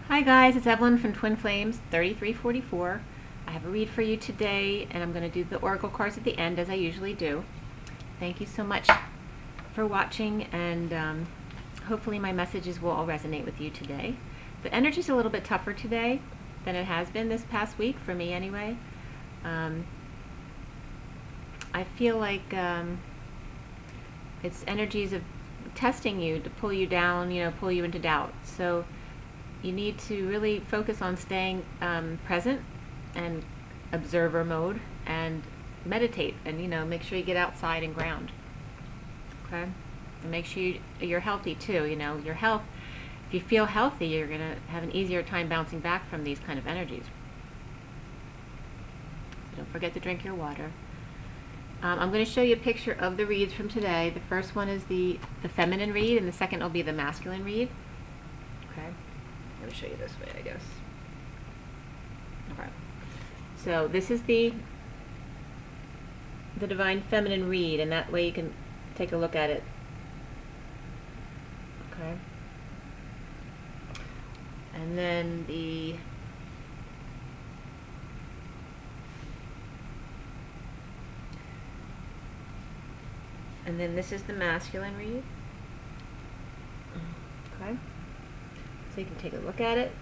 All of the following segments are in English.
Hi guys, it's Evelyn from Twin Flames 3344. I have a read for you today, and I'm going to do the oracle cards at the end as I usually do. Thank you so much for watching, and hopefully my messages will all resonate with you today. The energy's a little bit tougher today than it has been this past week, for me anyway. I feel like it's energies of testing you to pull you down, pull you into doubt. So you need to really focus on staying present and observer mode, and meditate, and make sure you get outside and ground. Okay, and make sure you're healthy too. Your health. If you feel healthy, you're gonna have an easier time bouncing back from these kind of energies. Don't forget to drink your water. I'm going to show you a picture of the reads from today. The first one is the feminine read, and the second will be the masculine read. Okay. Let me show you this way, I guess. Okay. So this is the divine feminine read, and that way you can take a look at it. Okay. And then this is the masculine read. Okay. So you can take a look at it.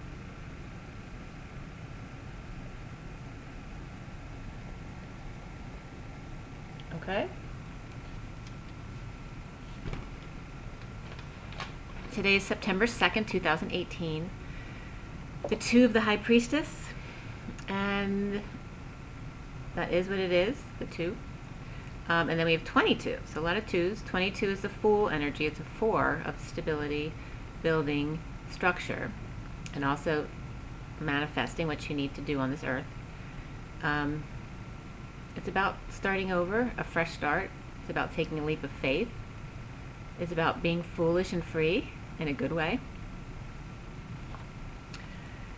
Okay. Today is September 2nd, 2018. The 2 of the High Priestess, and that is what it is, the 2. And then we have 22, so a lot of 2s. 22 is the Fool energy. It's a 4 of stability, building, structure, and also manifesting what you need to do on this earth. It's about starting over, a fresh start. It's about taking a leap of faith. It's about being foolish and free in a good way.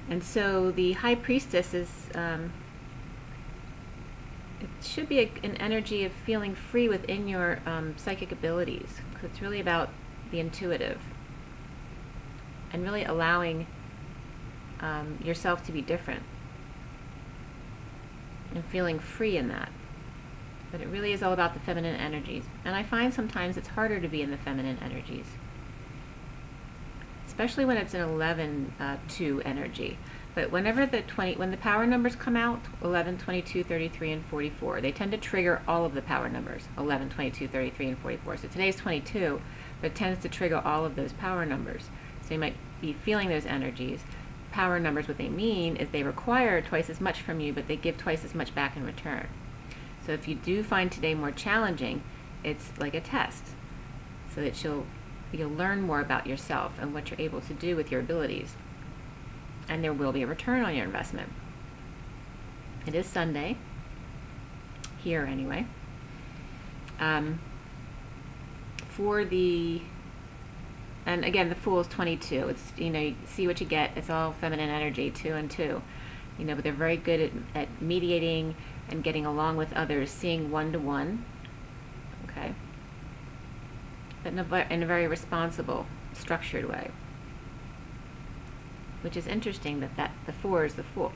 And so the High Priestess is, it should be an energy of feeling free within your psychic abilities, because it's really about the intuitive and really allowing yourself to be different and feeling free in that. But it really is all about the feminine energies. And I find sometimes it's harder to be in the feminine energies, especially when it's an 11-2 energy. But whenever when the power numbers come out, 11, 22, 33, and 44, they tend to trigger all of the power numbers, 11, 22, 33, and 44. So today's 22, but it tends to trigger all of those power numbers. So you might be feeling those energies. Power numbers, what they mean is they require twice as much from you, but they give twice as much back in return. So if you do find today more challenging, it's like a test, so that you'll learn more about yourself and what you're able to do with your abilities. And there will be a return on your investment. It is Sunday, here anyway. And again, the Fool is 22. It's, you see what you get. It's all feminine energy, 2 and 2. But they're very good at mediating and getting along with others, seeing one-to-one. Okay. But in a very responsible, structured way. Which is interesting that the 4 is the Fool.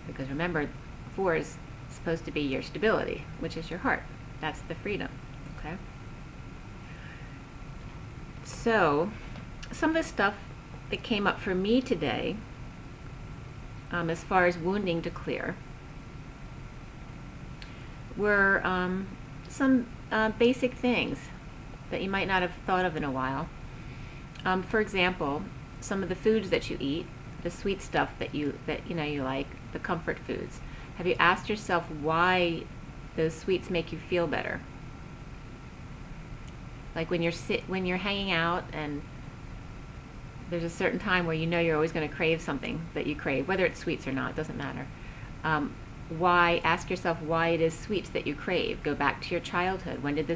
Because remember, 4 is supposed to be your stability, which is your heart. That's the freedom. Okay. So, some of the stuff that came up for me today, as far as wounding to clear, were some basic things that you might not have thought of in a while. For example, some of the foods that you eat, the sweet stuff that you like, the comfort foods. Have you asked yourself why those sweets make you feel better? Like when you're hanging out and there's a certain time where you're always going to crave something that you crave, whether it's sweets or not, doesn't matter. Why? Ask yourself why it is sweets that you crave. Go back to your childhood. When did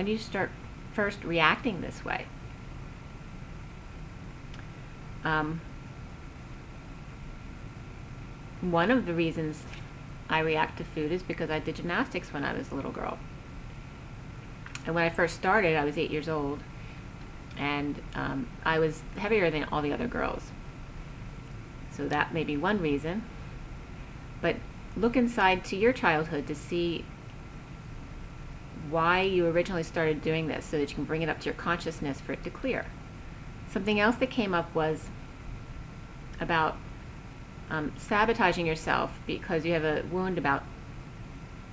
you start first reacting this way? One of the reasons I react to food is because I did gymnastics when I was a little girl. And when I first started, I was 8 years old. And I was heavier than all the other girls. So that may be one reason. But look inside to your childhood to see why you originally started doing this, so that you can bring it up to your consciousness for it to clear. Something else that came up was about sabotaging yourself because you have a wound about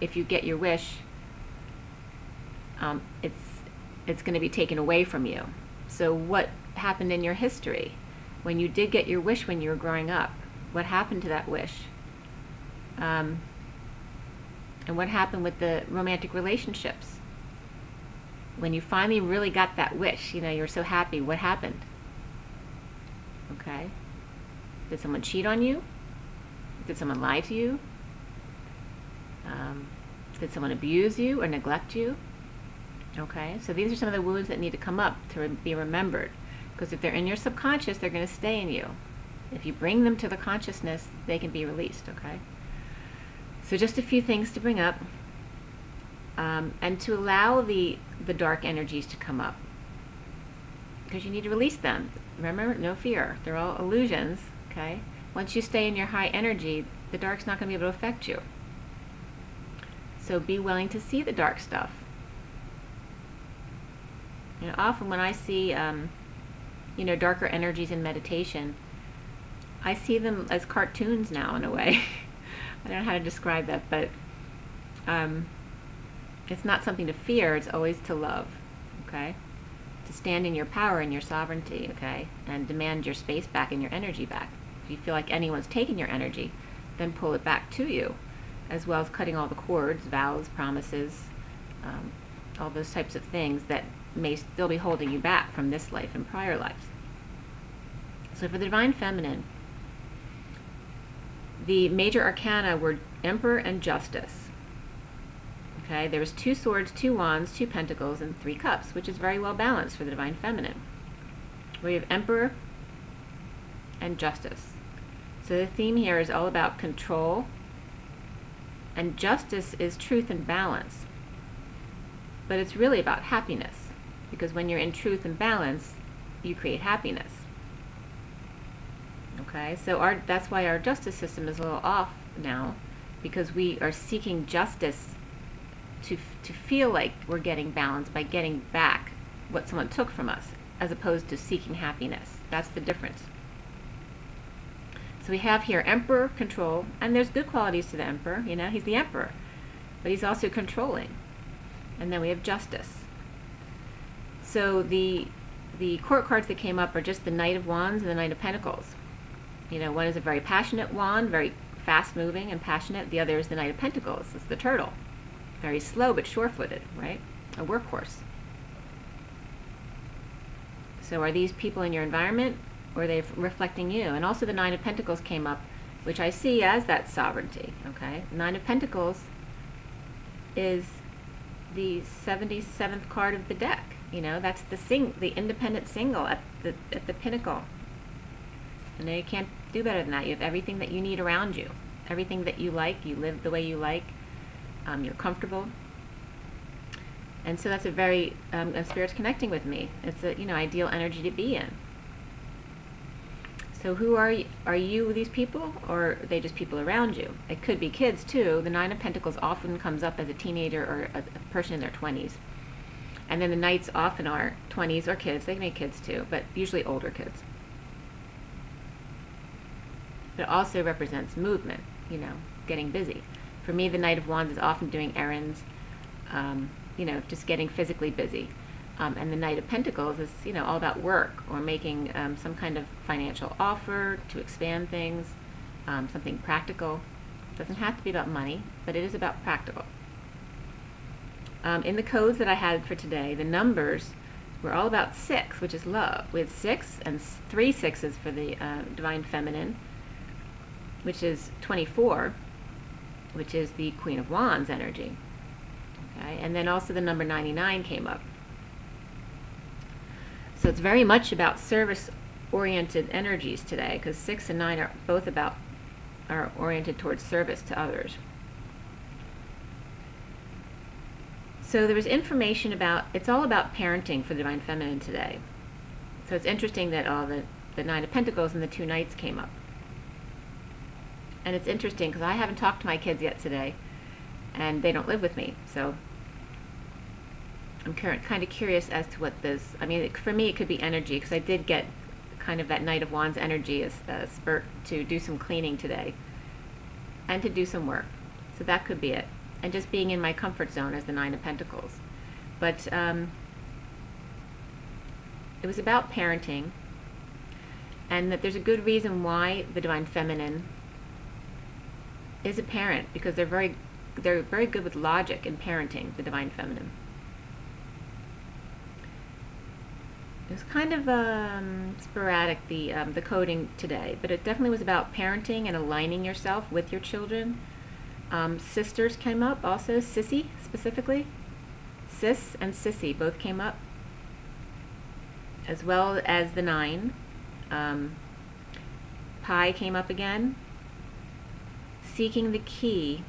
if you get your wish, it's going to be taken away from you. So what happened in your history when you did get your wish when you were growing up? What happened to that wish? And what happened with the romantic relationships? When you finally really got that wish, you know, you were so happy, what happened? Okay. Did someone cheat on you? Did someone lie to you? Did someone abuse you or neglect you? Okay, so these are some of the wounds that need to come up to be remembered. Because if they're in your subconscious, they're going to stay in you. If you bring them to the consciousness, they can be released, okay? So just a few things to bring up. And to allow the dark energies to come up. Because you need to release them. Remember, no fear. They're all illusions, okay? Once you stay in your high energy, the dark's not going to be able to affect you. So be willing to see the dark stuff. You know, often when I see, you know, darker energies in meditation, I see them as cartoons now in a way. I don't know how to describe that, but it's not something to fear, it's always to love, okay? To stand in your power and your sovereignty, okay? And demand your space back and your energy back. If you feel like anyone's taking your energy, then pull it back to you, as well as cutting all the cords, vows, promises, all those types of things that may still be holding you back from this life and prior lives. So for the Divine Feminine, the major arcana were Emperor and Justice. Okay, there was 2 swords, 2 wands, 2 pentacles, and 3 cups, which is very well balanced for the Divine Feminine. We have Emperor and Justice. So the theme here is all about control, and justice is truth and balance. But it's really about happiness, because when you're in truth and balance, you create happiness. Okay, so that's why our justice system is a little off now, because we are seeking justice to feel like we're getting balance by getting back what someone took from us, as opposed to seeking happiness. That's the difference. So we have here Emperor, control, and there's good qualities to the Emperor, you know, he's the Emperor, but he's also controlling. And then we have Justice. So the court cards that came up are just the Knight of Wands and the Knight of Pentacles. You know, one is a very passionate wand, very fast-moving and passionate. The other is the Knight of Pentacles. It's the turtle. Very slow but sure-footed, right? A workhorse. So are these people in your environment, or are they reflecting you? And also the Nine of Pentacles came up, which I see as that sovereignty, okay? Nine of Pentacles is the 77th card of the deck. You know, that's the independent single at the pinnacle. And you can't do better than that. You have everything that you need around you. Everything that you like, you live the way you like, you're comfortable. And so that's a very, and Spirit's connecting with me. It's a, you know, ideal energy to be in. So who are you? Are you these people, or are they just people around you? It could be kids too. The Nine of Pentacles often comes up as a teenager or a person in their 20s. And then the Knights often are 20s or kids. They can be kids too, but usually older kids. But it also represents movement, you know, getting busy. For me, the Knight of Wands is often doing errands, you know, just getting physically busy. And the Knight of Pentacles is, you know, all about work or making some kind of financial offer to expand things, something practical. It doesn't have to be about money, but it is about practical. In the codes that I had for today, the numbers were all about 6, which is love. We had 6 and 3 6s for the Divine Feminine, which is 24, which is the Queen of Wands energy. Okay, and then also the number 99 came up. So it's very much about service-oriented energies today, because 6 and 9 are both are oriented towards service to others. So there was information about, it's all about parenting for the Divine Feminine today. So it's interesting that all the Nine of Pentacles and the two Knights came up. And it's interesting because I haven't talked to my kids yet today, and they don't live with me, so I'm kind of curious as to what this, I mean, for me it could be energy, because I did get kind of that Knight of Wands energy as a spurt to do some cleaning today and to do some work. So that could be it. And just being in my comfort zone as the Nine of Pentacles. But it was about parenting, and that there's a good reason why the Divine Feminine is a parent, because they're very good with logic in parenting, the Divine Feminine. It was kind of sporadic, the coding today, but it definitely was about parenting and aligning yourself with your children. Sisters came up also, Sissy specifically. Sis and Sissy both came up, as well as the 9. Pi came up again. Seeking the key.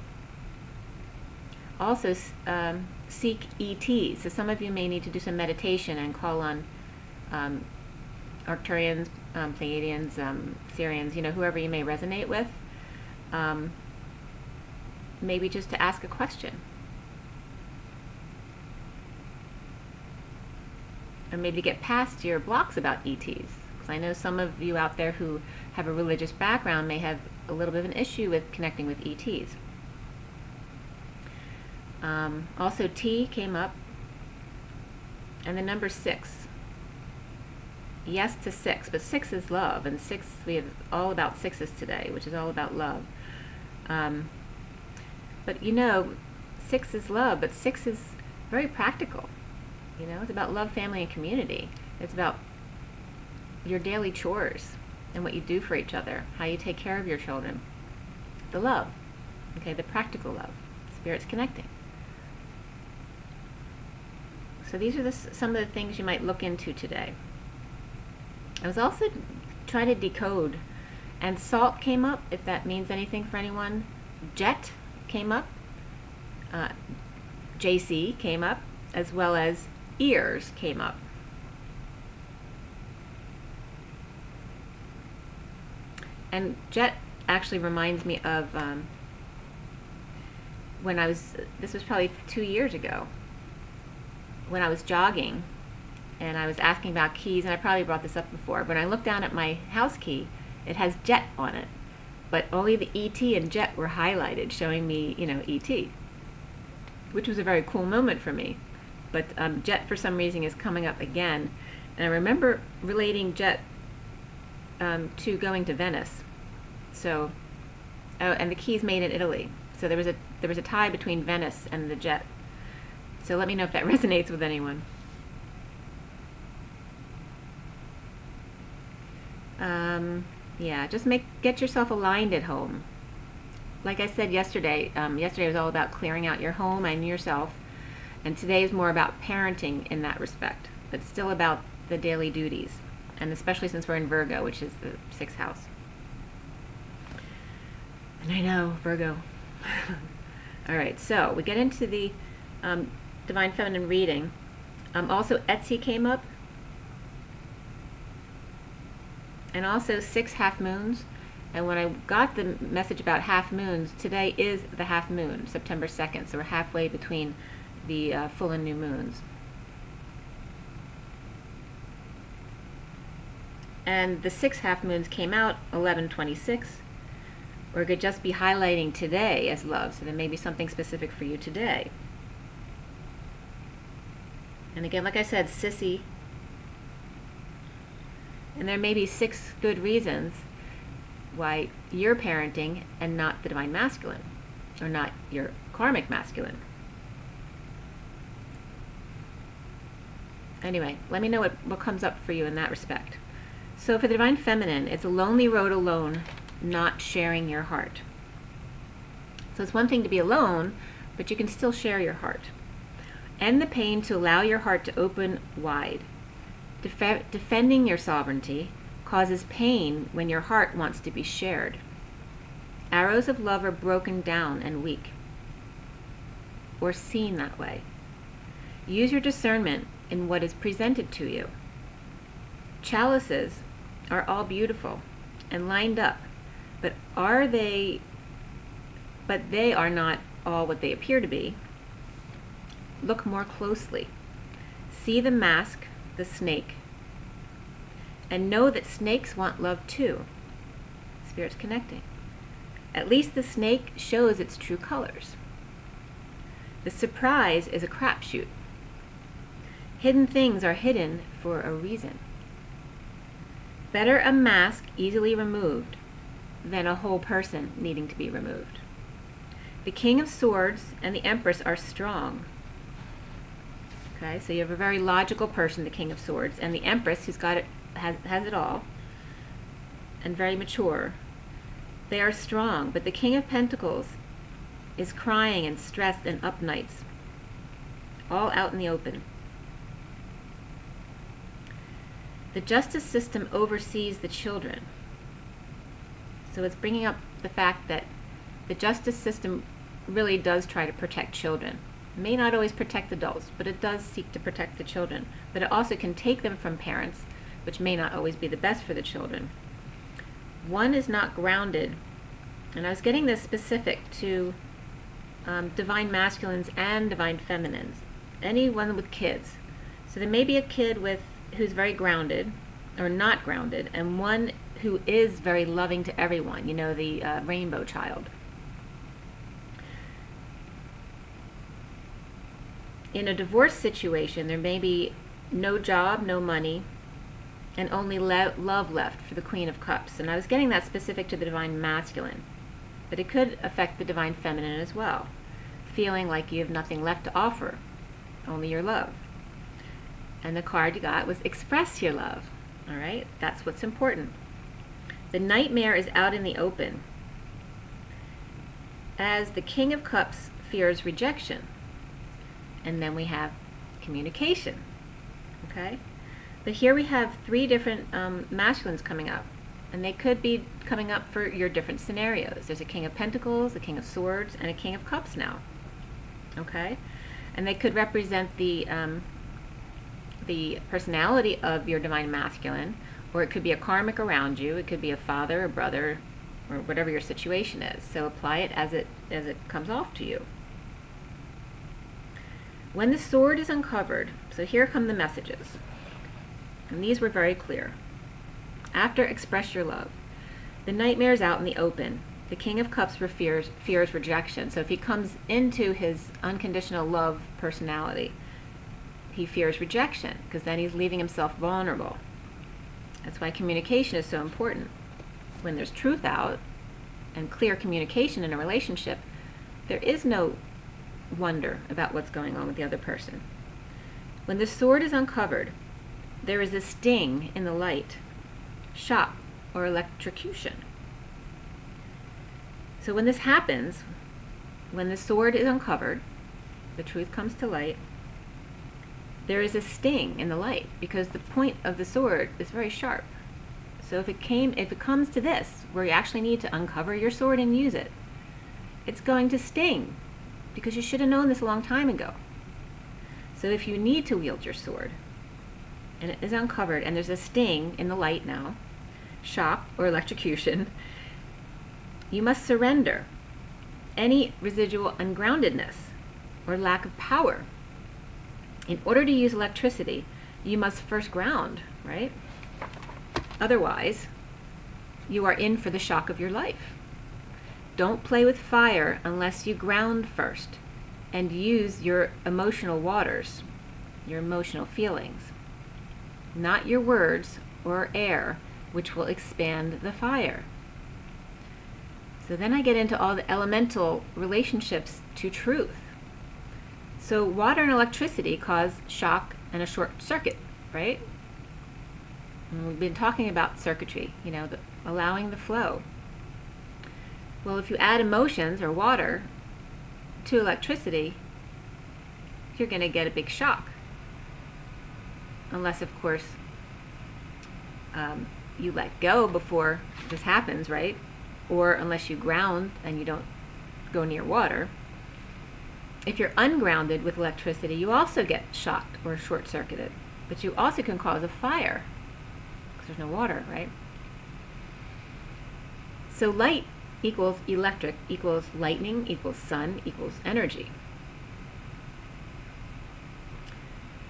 Also, seek ET. So some of you may need to do some meditation and call on Arcturians, Pleiadians, Sirians, whoever you may resonate with. Maybe just to ask a question. Or maybe to get past your blocks about ETs. Because I know some of you out there who have a religious background may have a little bit of an issue with connecting with ETs. Also T came up, and the number 6. Yes to 6, but 6 is love, and 6, we have all about 6s today, which is all about love. But 6 is love, but 6 is very practical. It's about love, family, and community. It's about your daily chores and what you do for each other, how you take care of your children. The love, okay, the practical love. Spirit's connecting. So these are some of the things you might look into today. I was also trying to decode, and salt came up, if that means anything for anyone. Jet came up. JC came up, as well as ears came up. And jet actually reminds me of when I was, this was probably 2 years ago, when I was jogging and I was asking about keys, and I probably brought this up before, but when I looked down at my house key, it has jet on it, but only the ET and jet were highlighted, showing me, ET, which was a very cool moment for me. But jet, for some reason, is coming up again, and I remember relating jet to going to Venice. So, and the key's made in Italy. So there was a tie between Venice and the jet. So let me know if that resonates with anyone. Yeah, just get yourself aligned at home. Like I said yesterday, yesterday was all about clearing out your home and yourself, and today is more about parenting in that respect, but still about the daily duties, and especially since we're in Virgo, which is the 6th house. And I know, Virgo. All right, so we get into the Divine Feminine reading. Also, Etsy came up, and also 6 half moons. And when I got the message about half moons, today is the half moon, September 2nd, so we're halfway between the full and new moons. And the 6 half moons came out 11/26. Or it could just be highlighting today as love, so there may be something specific for you today. And again, like I said, Sissy. And there may be 6 good reasons why you're parenting and not the Divine Masculine, or not your karmic masculine. Anyway, let me know what comes up for you in that respect. So for the Divine Feminine, it's a lonely road alone, not sharing your heart. So it's one thing to be alone, but you can still share your heart. End the pain to allow your heart to open wide. Defending your sovereignty causes pain when your heart wants to be shared. Arrows of love are broken down and weak, or seen that way. Use your discernment in what is presented to you. chalices are all beautiful and lined up, but they are not all what they appear to be. Look more closely. See the mask, the snake, and know that snakes want love too. Spirit's connecting. At least the snake shows its true colors. The surprise is a crapshoot. Hidden things are hidden for a reason. Better a mask easily removed than a whole person needing to be removed. The King of Swords and the Empress are strong. Okay, so you have a very logical person, the King of Swords, and the Empress, who's got it, has it all, and very mature. They are strong, but the King of Pentacles is crying and stressed and up nights, all out in the open. The justice system oversees the children. So it's bringing up the fact that the justice system really does try to protect children. It may not always protect adults, but it does seek to protect the children. But it also can take them from parents, which may not always be the best for the children. One is not grounded, and I was getting this specific to divine masculines and divine feminines, anyone with kids. So there may be a kid who's very grounded or not grounded, and one who is very loving to everyone, you know, the rainbow child. In a divorce situation, there may be no job, no money, and only love left for the Queen of Cups. And I was getting that specific to the divine masculine, but it could affect the divine feminine as well, feeling like you have nothing left to offer, only your love. And the card you got was express your love. All right, that's what's important. The nightmare is out in the open, as the King of Cups fears rejection. And then we have communication. Okay, but here we have three different masculines coming up, and they could be coming up for your different scenarios. There's a King of Pentacles, a King of Swords, and a King of Cups now. Okay, and they could represent the personality of your divine masculine, or it could be a karmic around you. It could be a father, a brother, or whatever your situation is. So apply it as it comes off to you. When the sword is uncovered, so here come the messages, and these were very clear. After express your love, the nightmare is out in the open. The King of Cups fears rejection. So if he comes into his unconditional love personality, he fears rejection, because then he's leaving himself vulnerable. That's why communication is so important. When there's truth out and clear communication in a relationship, there is no wonder about what's going on with the other person. When the sword is uncovered, there is a sting in the light, shock, or electrocution. So when this happens, when the sword is uncovered, the truth comes to light, there is a sting in the light, because the point of the sword is very sharp. So if it comes to this, where you actually need to uncover your sword and use it, it's going to sting, because you should have known this a long time ago. So if you need to wield your sword, and it is uncovered, and there's a sting in the light now, shock or electrocution, you must surrender any residual ungroundedness or lack of power. In order to use electricity, you must first ground, right? Otherwise, you are in for the shock of your life. Don't play with fire unless you ground first and use your emotional waters, your emotional feelings, not your words or air, which will expand the fire. So then I get into all the elemental relationships to truth. So water and electricity cause shock and a short circuit, right? And we've been talking about circuitry, you know, allowing the flow. Well, if you add emotions or water to electricity, you're going to get a big shock. Unless, of course, you let go before this happens, right? Or unless you ground and you don't go near water. If you're ungrounded with electricity, you also get shocked or short-circuited. But you also can cause a fire. because there's no water, right? So light equals electric equals lightning equals sun equals energy.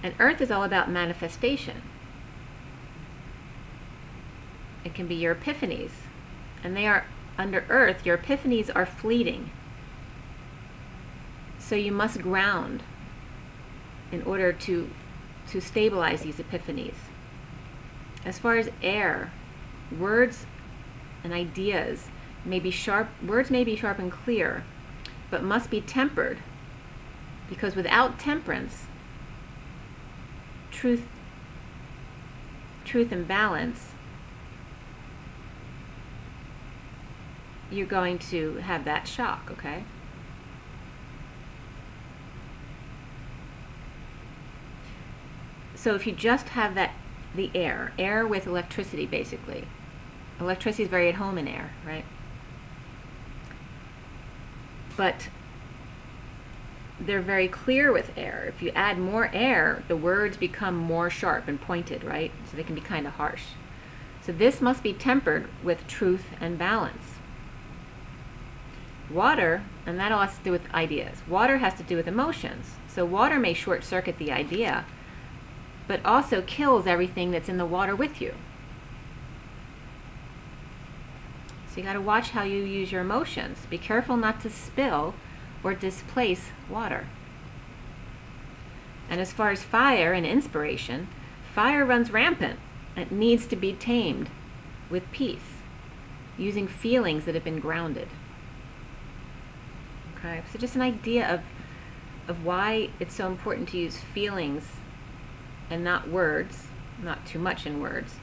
And earth is all about manifestation. It can be your epiphanies. And they are, under earth, your epiphanies are fleeting. So you must ground in order to stabilize these epiphanies. As far as air, words and ideas may be sharp, words may be sharp and clear, but must be tempered, because without temperance, truth and balance, you're going to have that shock, okay? So if you just have that, the air with electricity, basically. Electricity is very at home in air, right? But they're very clear with air. If you add more air, the words become more sharp and pointed, right? So they can be kind of harsh. So this must be tempered with truth and balance. Water, and that all has to do with ideas. Water has to do with emotions. So water may short circuit the idea, but also kills everything that's in the water with you. So you got to watch how you use your emotions. Be careful not to spill or displace water. And as far as fire and inspiration, fire runs rampant. It needs to be tamed with peace, using feelings that have been grounded. Okay, so just an idea of why it's so important to use feelings and not words, not too much in words,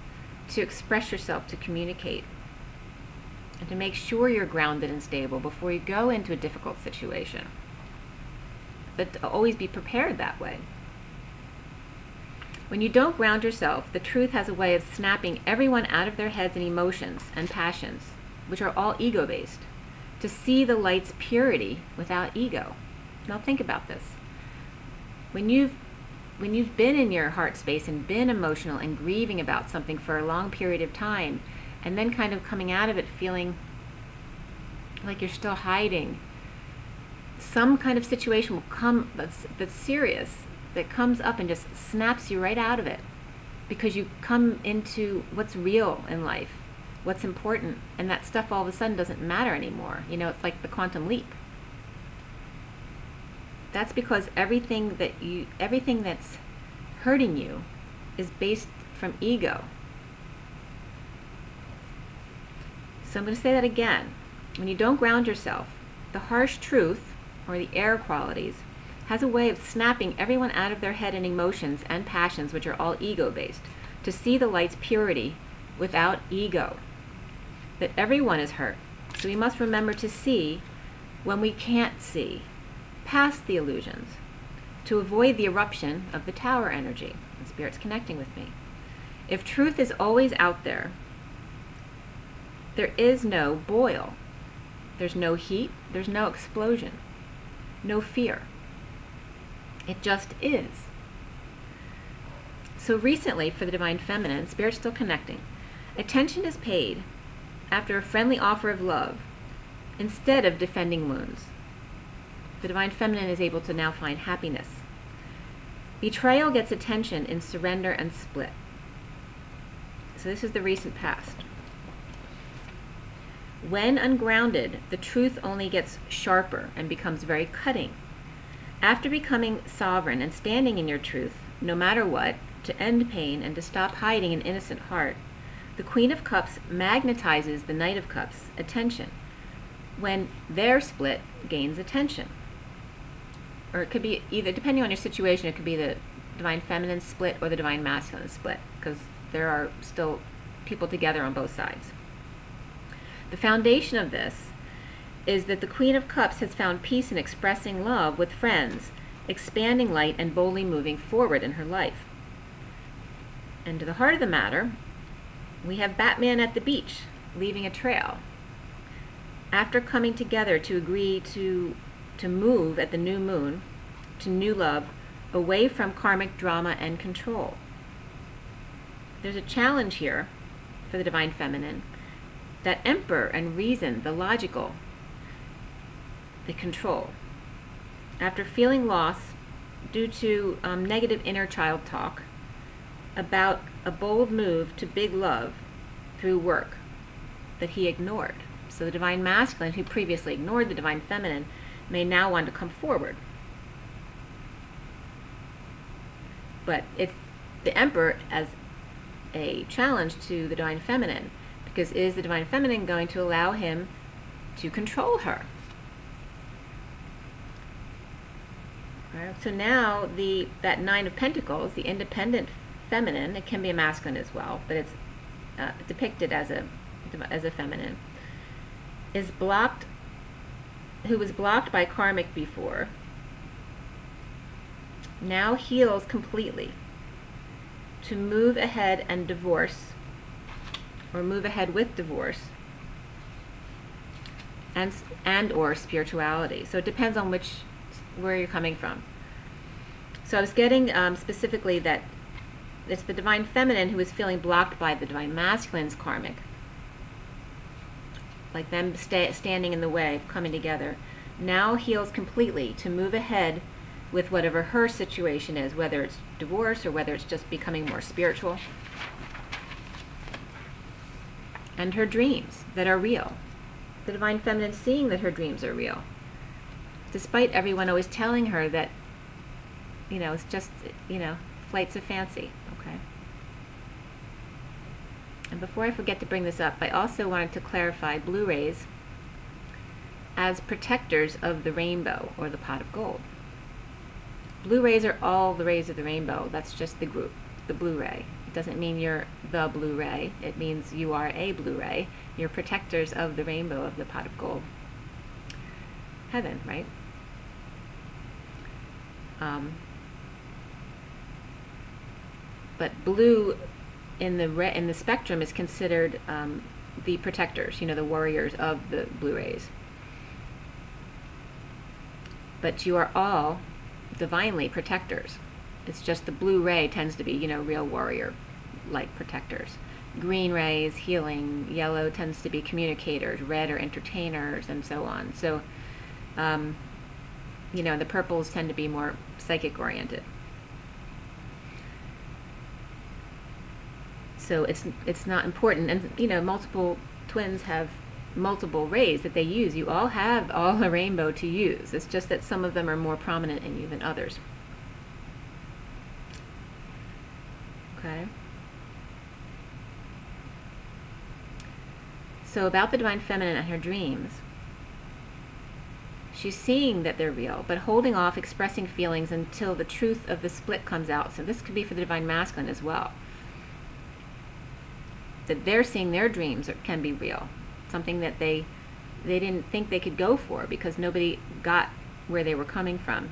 to express yourself, to communicate, and to make sure you're grounded and stable before you go into a difficult situation. But to always be prepared that way. When you don't ground yourself, the truth has a way of snapping everyone out of their heads and emotions and passions, which are all ego-based, to see the light's purity without ego. Now think about this. When you've been in your heart space and been emotional and grieving about something for a long period of time, and then kind of coming out of it feeling like you're still hiding, some kind of situation will come that's serious, that comes up and just snaps you right out of it, because you come into what's real in life, what's important, and that stuff all of a sudden doesn't matter anymore. You know, it's like the quantum leap. That's because everything that's hurting you is based from ego. So I'm going to say that again. When you don't ground yourself, the harsh truth, or the air qualities, has a way of snapping everyone out of their head and emotions and passions, which are all ego-based, to see the light's purity without ego. That everyone is hurt. So we must remember to see when we can't see, past the illusions, to avoid the eruption of the tower energy. The Spirit's connecting with me. If truth is always out there, there is no boil. There's no heat. There's no explosion. No fear. It just is. So recently, for the Divine Feminine, Spirit's still connecting. Attention is paid after a friendly offer of love instead of defending wounds. The Divine Feminine is able to now find happiness. Betrayal gets attention in surrender and split. So this is the recent past. When ungrounded, the truth only gets sharper and becomes very cutting. After becoming sovereign and standing in your truth, no matter what, to end pain and to stop hiding an innocent heart, the Queen of Cups magnetizes the Knight of Cups' attention. When their split gains attention. Or it could be either, depending on your situation, it could be the Divine Feminine split or the Divine Masculine split, because there are still people together on both sides. The foundation of this is that the Queen of Cups has found peace in expressing love with friends, expanding light, and boldly moving forward in her life. And to the heart of the matter, we have Batman at the beach, leaving a trail. After coming together to agree to move at the new moon, to new love, away from karmic drama and control. There's a challenge here for the Divine Feminine, that Emperor and reason, the logical, the control. After feeling lost due to negative inner child talk about a bold move to big love through work that he ignored. So the Divine Masculine, who previously ignored the Divine Feminine, may now want to come forward. But it's the Emperor as a challenge to the Divine Feminine, because is the Divine Feminine going to allow him to control her? Right. So now that Nine of Pentacles, the independent feminine, it can be a masculine as well, but it's depicted as a feminine, is blocked, who was blocked by karmic before, now heals completely to move ahead and divorce, or move ahead with divorce, and or spirituality. So it depends on where you're coming from. So I was getting specifically that it's the Divine Feminine who is feeling blocked by the Divine Masculine's karmic, like them standing in the way of coming together, now heals completely to move ahead with whatever her situation is, whether it's divorce or whether it's just becoming more spiritual, and her dreams that are real. The Divine Feminine seeing that her dreams are real, despite everyone always telling her that, it's just, flights of fancy, okay? And before I forget to bring this up, I also wanted to clarify blue rays as protectors of the rainbow or the pot of gold. Blue rays are all the rays of the rainbow. That's just the group, the blue ray. It doesn't mean you're the blue ray. It means you are a blue ray. You're protectors of the rainbow of the pot of gold. Heaven, right? But blue in the spectrum is considered the protectors, the warriors of the blue rays. But you are all divinely protectors. It's just the blue ray tends to be, real warrior-like protectors. Green rays, healing. Yellow tends to be communicators. Red are entertainers, and so on. So, the purples tend to be more psychic-oriented. So it's not important. And, multiple twins have multiple rays that they use. You all have all a rainbow to use. It's just that some of them are more prominent in you than others. Okay. So about the Divine Feminine and her dreams, she's seeing that they're real, but holding off expressing feelings until the truth of the split comes out. So this could be for the Divine Masculine as well. That they're seeing their dreams can be real. Something that they didn't think they could go for because nobody got where they were coming from.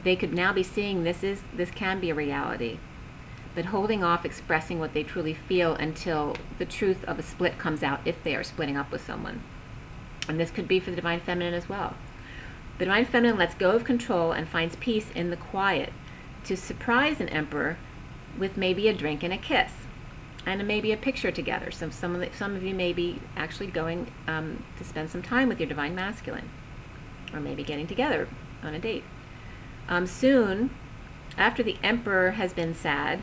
They could now be seeing this can be a reality, but holding off expressing what they truly feel until the truth of a split comes out, if they are splitting up with someone. And this could be for the Divine Feminine as well. The Divine Feminine lets go of control and finds peace in the quiet to surprise an Emperor with maybe a drink and a kiss. And maybe a picture together. So some of you may be actually going to spend some time with your Divine Masculine, or maybe getting together on a date. Soon, after the Emperor has been sad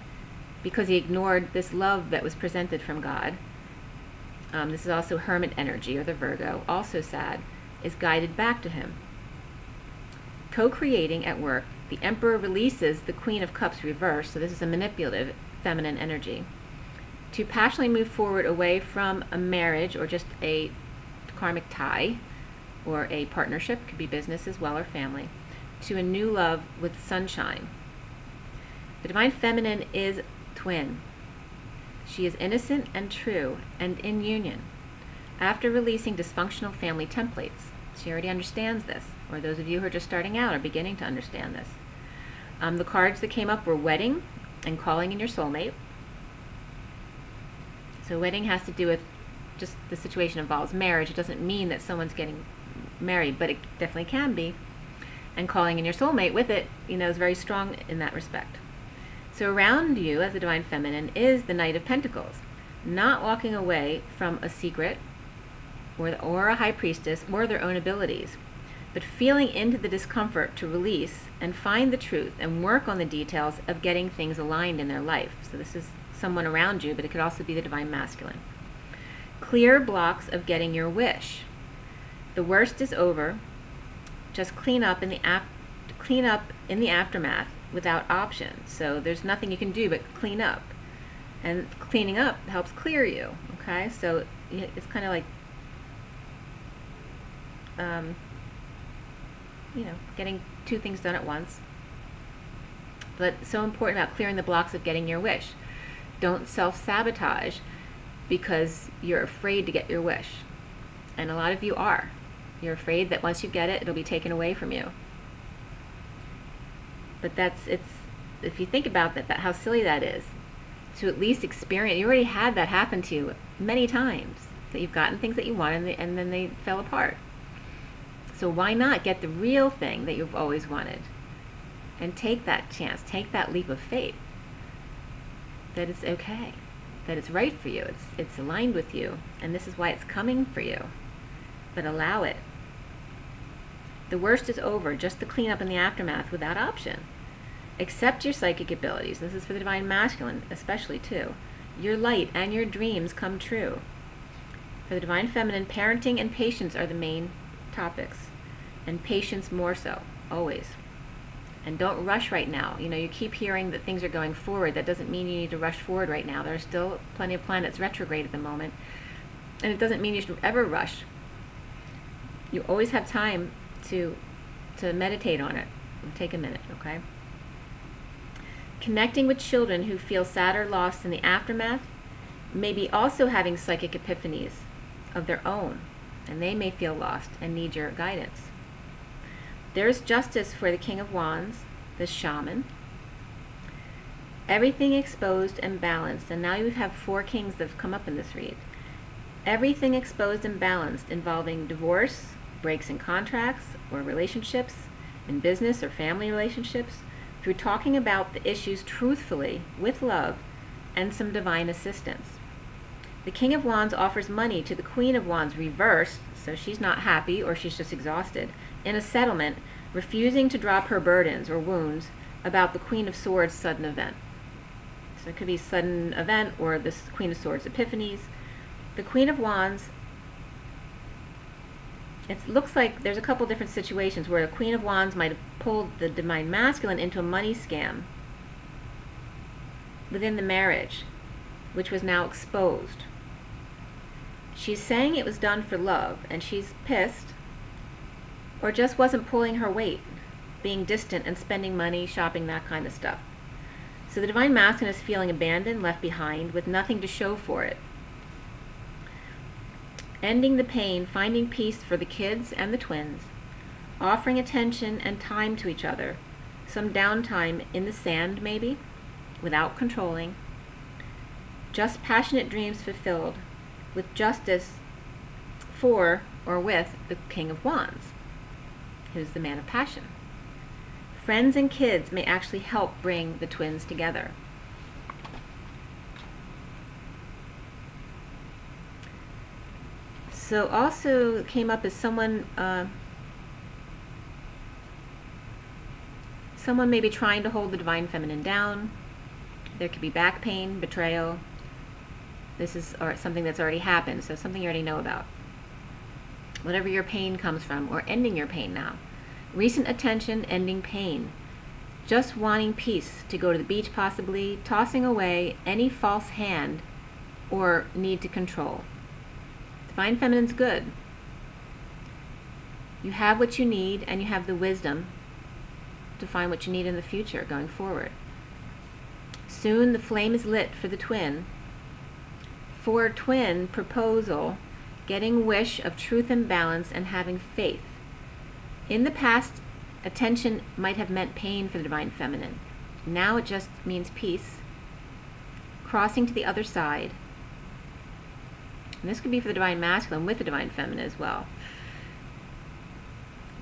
because he ignored this love that was presented from God, this is also Hermit energy, or the Virgo, also sad, is guided back to him. Co-creating at work, the Emperor releases the Queen of Cups reversed, so this is a manipulative feminine energy, to passionately move forward away from a marriage or just a karmic tie or a partnership, could be business as well or family, to a new love with sunshine. The Divine Feminine is twin. She is innocent and true and in union. After releasing dysfunctional family templates, she already understands this, or those of you who are just starting out are beginning to understand this. The cards that came up were wedding and calling in your soulmate. So wedding has to do with just the situation involves marriage. It doesn't mean that someone's getting married, but it definitely can be. And calling in your soulmate with it, is very strong in that respect. So around you as the Divine Feminine is the Knight of Pentacles. not walking away from a secret or a high priestess or their own abilities, but feeling into the discomfort to release and find the truth and work on the details of getting things aligned in their life. So this is someone around you, but it could also be the divine masculine. Clear blocks of getting your wish. The worst is over. Just clean up in the aftermath without option. So there's nothing you can do but clean up. And cleaning up helps clear you. Okay? So it's kind of like getting two things done at once. But so important about clearing the blocks of getting your wish. Don't self-sabotage because you're afraid to get your wish. And a lot of you are. You're afraid that once you get it, it'll be taken away from you. But if you think about that, how silly that is, to at least experience, you already had that happen to you many times, that you've gotten things that you wanted and then they fell apart. So why not get the real thing that you've always wanted and take that chance, take that leap of faith that it's okay, that it's right for you, it's aligned with you, and this is why it's coming for you. But allow it. The worst is over, just the cleanup in the aftermath without option. Accept your psychic abilities. This is for the divine masculine especially too. Your light and your dreams come true. For the divine feminine, parenting and patience are the main topics, and patience more so, always. And don't rush right now. You keep hearing that things are going forward. That doesn't mean you need to rush forward right now. There are still plenty of planets retrograde at the moment, and it doesn't mean you should ever rush. You always have time to meditate on it. Take a minute, okay? Connecting with children who feel sad or lost in the aftermath, maybe also having psychic epiphanies of their own, and they may feel lost and need your guidance. There's justice for the King of Wands, the shaman. Everything exposed and balanced, and now you have 4 kings that have come up in this read. Everything exposed and balanced involving divorce, breaks in contracts or relationships, in business or family relationships, through talking about the issues truthfully, with love, and some divine assistance. The King of Wands offers money to the Queen of Wands reversed, so she's not happy or she's just exhausted, in a settlement, refusing to drop her burdens or wounds about the Queen of Swords' sudden event. So it could be sudden event or this Queen of Swords epiphanies. The Queen of Wands, it looks like there's a couple different situations where the Queen of Wands might have pulled the divine masculine into a money scam within the marriage, which was now exposed. She's saying it was done for love, and she's pissed, or just wasn't pulling her weight, being distant and spending money, shopping, that kind of stuff. So the divine masculine is feeling abandoned, left behind, with nothing to show for it. Ending the pain, finding peace for the kids and the twins, offering attention and time to each other, some downtime in the sand maybe, without controlling, just passionate dreams fulfilled, with justice for or with the King of Wands, who's the man of passion. Friends and kids may actually help bring the twins together. So also came up as someone may be trying to hold the divine feminine down. There could be back pain, betrayal. This is something that's already happened, so something you already know about. Whatever your pain comes from, or ending your pain now. Recent attention, ending pain. Just wanting peace, to go to the beach possibly, tossing away any false hand or need to control. Divine feminine's good. You have what you need, and you have the wisdom to find what you need in the future going forward. Soon the flame is lit for the twin. For twin proposal, getting wish of truth and balance and having faith. In the past, attention might have meant pain for the divine feminine. Now it just means peace, crossing to the other side. And this could be for the divine masculine with the divine feminine as well.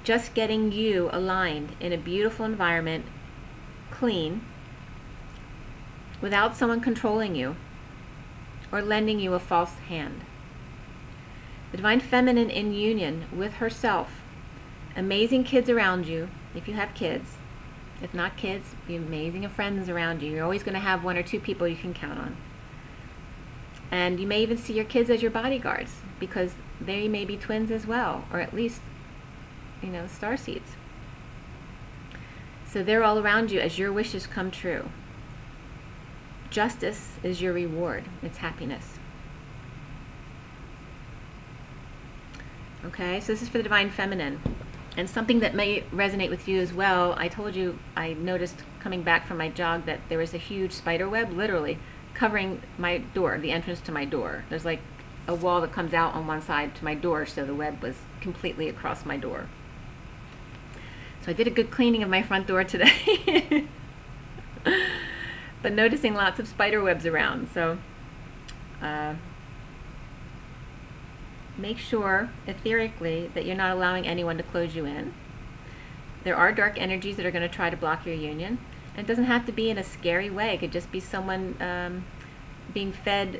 Just getting you aligned in a beautiful environment, clean, without someone controlling you or lending you a false hand. The Divine Feminine in union with herself. Amazing kids around you, if you have kids. If not kids, be amazing friends around you. You're always going to have 1 or 2 people you can count on. And you may even see your kids as your bodyguards, because they may be twins as well, or at least, starseeds. So they're all around you as your wishes come true. Justice is your reward. It's happiness. Okay, so this is for the Divine Feminine. And something that may resonate with you as well, I told you, I noticed coming back from my jog that there was a huge spider web, literally, covering my door, the entrance to my door. There's like a wall that comes out on one side to my door, so the web was completely across my door. So I did a good cleaning of my front door today. But noticing lots of spider webs around, so make sure, etherically, that you're not allowing anyone to close you in. There are dark energies that are going to try to block your union. And it doesn't have to be in a scary way. It could just be someone being fed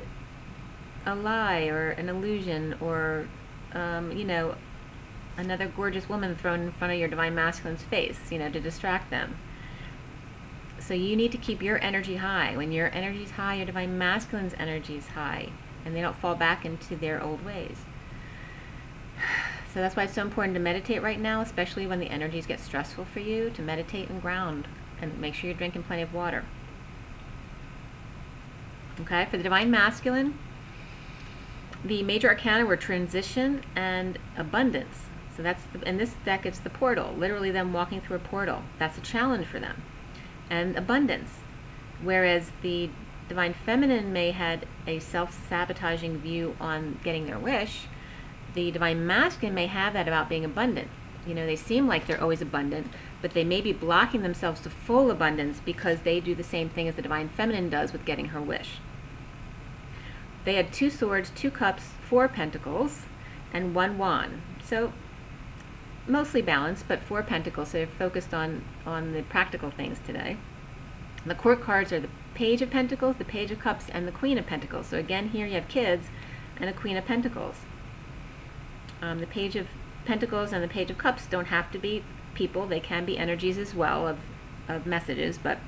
a lie or an illusion, or, another gorgeous woman thrown in front of your Divine Masculine's face, to distract them. So you need to keep your energy high. When your energy is high, your Divine Masculine's energy is high, and they don't fall back into their old ways. So that's why it's so important to meditate right now, especially when the energies get stressful for you, to meditate and ground, and make sure you're drinking plenty of water. Okay, for the Divine Masculine, the major arcana were transition and abundance. So that's, in this deck, it's the portal, literally them walking through a portal. That's a challenge for them. And abundance. Whereas the Divine Feminine may had a self-sabotaging view on getting their wish, the Divine Masculine may have that about being abundant. They seem like they're always abundant, but they may be blocking themselves to full abundance because they do the same thing as the Divine Feminine does with getting her wish. They had 2 swords, 2 cups, 4 pentacles, and 1 wand. So mostly balanced, but 4 pentacles, so they're focused on the practical things today. The court cards are the Page of Pentacles, the Page of Cups, and the Queen of Pentacles. So again, here you have kids and a Queen of Pentacles. The Page of Pentacles and the Page of Cups don't have to be people. They can be energies as well of messages, but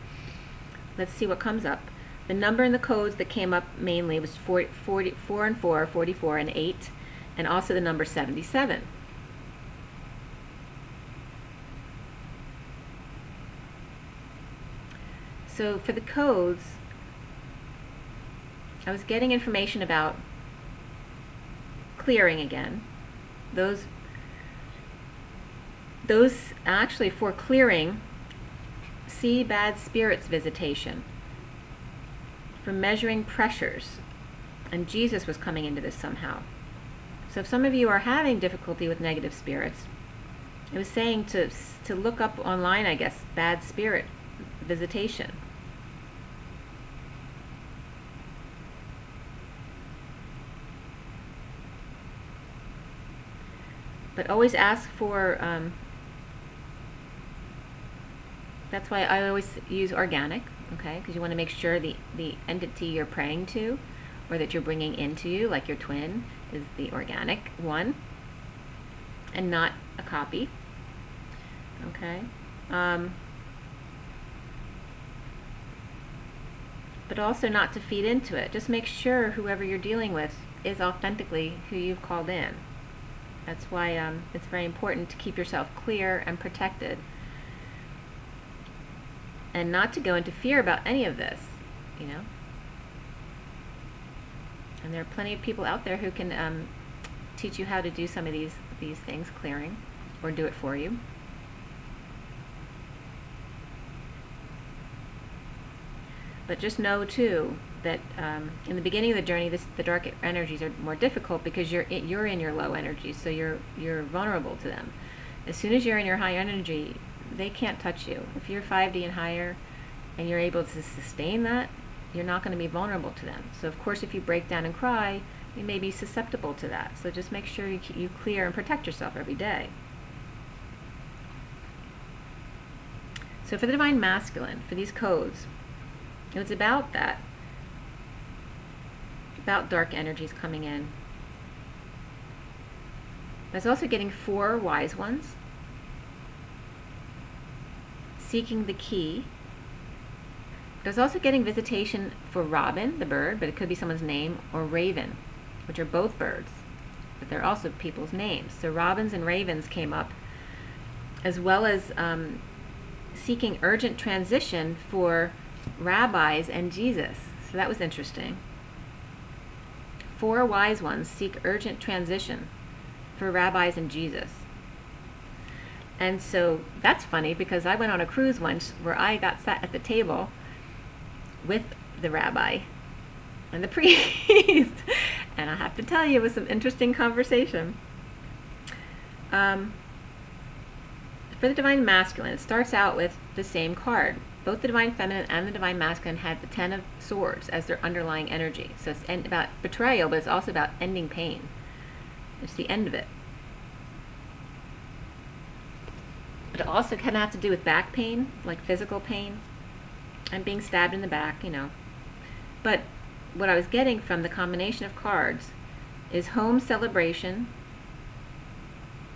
let's see what comes up. The number and the codes that came up mainly was 4 and 4, 44 and 8, and also the number 77. So for the codes, I was getting information about clearing again. Those actually, for clearing, see bad spirits visitation, for measuring pressures, and Jesus was coming into this somehow. So if some of you are having difficulty with negative spirits, it was saying to look up online, I guess, bad spirit visitation. But always ask for, that's why I always use organic, okay? Because you want to make sure the entity you're praying to, or that you're bringing into you, like your twin, is the organic one, and not a copy, okay? But also not to feed into it. Just make sure whoever you're dealing with is authentically who you've called in. That's why it's very important to keep yourself clear and protected, and not to go into fear about any of this, And there are plenty of people out there who can teach you how to do some of these things, clearing, or do it for you. But just know too that in the beginning of the journey, the dark energies are more difficult because you're in your low energy, so you're vulnerable to them. As soon as you're in your high energy, they can't touch you. If you're 5D and higher, and you're able to sustain that, you're not going to be vulnerable to them. So of course, if you break down and cry, you may be susceptible to that. So just make sure you clear and protect yourself every day. So for the Divine Masculine, for these codes, it was about that. about dark energies coming in. I was also getting 4 wise ones, seeking the key. I was also getting visitation for robin, the bird, but it could be someone's name, or raven, which are both birds, but they're also people's names. So robins and ravens came up, as well as seeking urgent transition for rabbis and Jesus. So that was interesting. 4 wise ones seek urgent transition for rabbis and Jesus. And so that's funny, because I went on a cruise once where I got sat at the table with the rabbi and the priest. And I have to tell you, it was some interesting conversation. For the Divine Masculine, it starts out with the same card. Both the Divine Feminine and the Divine Masculine had the 10 of Swords as their underlying energy. So it's about betrayal, but it's also about ending pain. It's the end of it. But it also kind of has to do with back pain, like physical pain, and being stabbed in the back, you know. But what I was getting from the combination of cards is home celebration.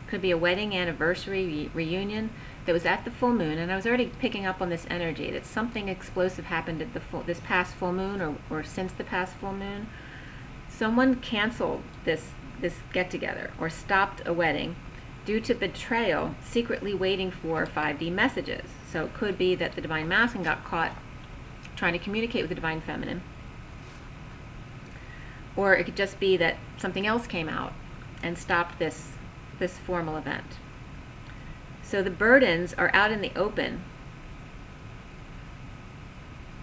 Could be a wedding anniversary reunion that was at the full moon, and I was already picking up on this energy that something explosive happened at this past full moon, or since the past full moon. Someone canceled this get-together or stopped a wedding due to betrayal, secretly waiting for 5D messages. So it could be that the Divine Masculine got caught trying to communicate with the Divine Feminine, or it could just be that something else came out and stopped this formal event. So the burdens are out in the open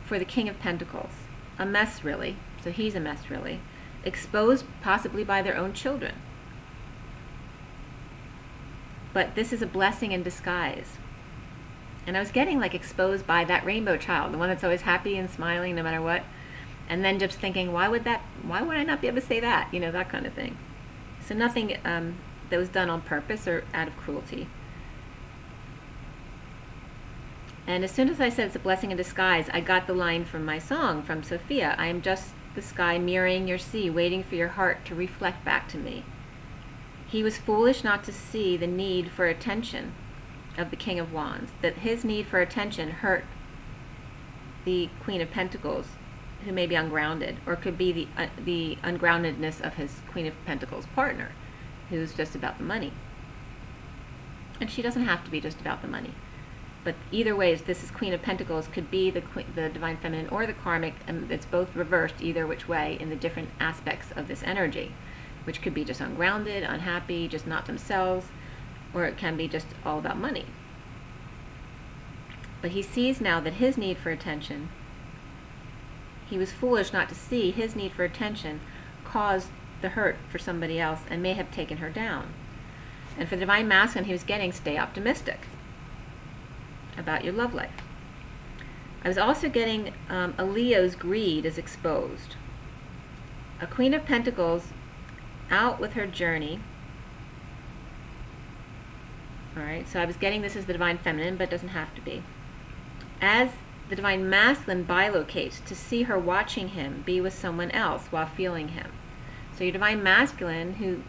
for the King of Pentacles. A mess, really. So he's a mess, really. Exposed possibly by their own children. But this is a blessing in disguise. And I was getting like exposed by that rainbow child, the one that's always happy and smiling no matter what. And then just thinking, why would I not be able to say that? You know, that kind of thing. So nothing that was done on purpose or out of cruelty. And as soon as I said it's a blessing in disguise, I got the line from my song, from Sophia. I am just the sky mirroring your sea, waiting for your heart to reflect back to me. He was foolish not to see the need for attention of the King of Wands, that his need for attention hurt the Queen of Pentacles, who may be ungrounded, or could be the ungroundedness of his Queen of Pentacles partner, who's just about the money. And she doesn't have to be just about the money. But either way, this is Queen of Pentacles, could be the Divine Feminine or the Karmic, and it's both reversed either which way in the different aspects of this energy, which could be just ungrounded, unhappy, just not themselves, or it can be just all about money. But he sees now that his need for attention, he was foolish not to see his need for attention caused the hurt for somebody else and may have taken her down. And for the Divine Masculine, he was getting, stay optimistic about your love life. I was also getting a Leo's greed is exposed. A Queen of Pentacles out with her journey. Alright, so I was getting this as the Divine Feminine, but it doesn't have to be. As the Divine Masculine bilocates to see her watching him be with someone else while feeling him. So your Divine Masculine, who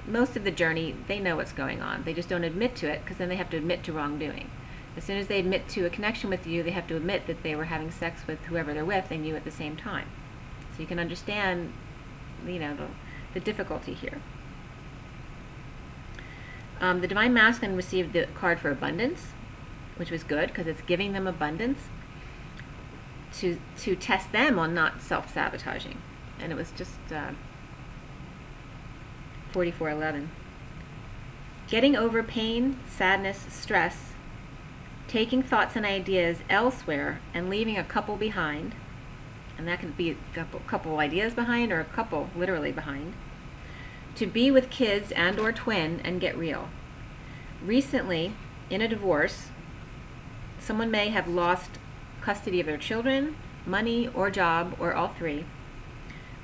most of the journey, they know what's going on. They just don't admit to it, because then they have to admit to wrongdoing. As soon as they admit to a connection with you, they have to admit that they were having sex with whoever they're with, they knew at the same time. So you can understand, you know, the difficulty here. The Divine Masculine received the card for abundance, which was good, because it's giving them abundance to test them on not self-sabotaging. And it was just 4411. Getting over pain, sadness, stress, taking thoughts and ideas elsewhere and leaving a couple behind, and that could be a couple ideas behind, or a couple literally behind, to be with kids and or twin and get real. Recently, in a divorce, someone may have lost custody of their children, money, or job, or all three,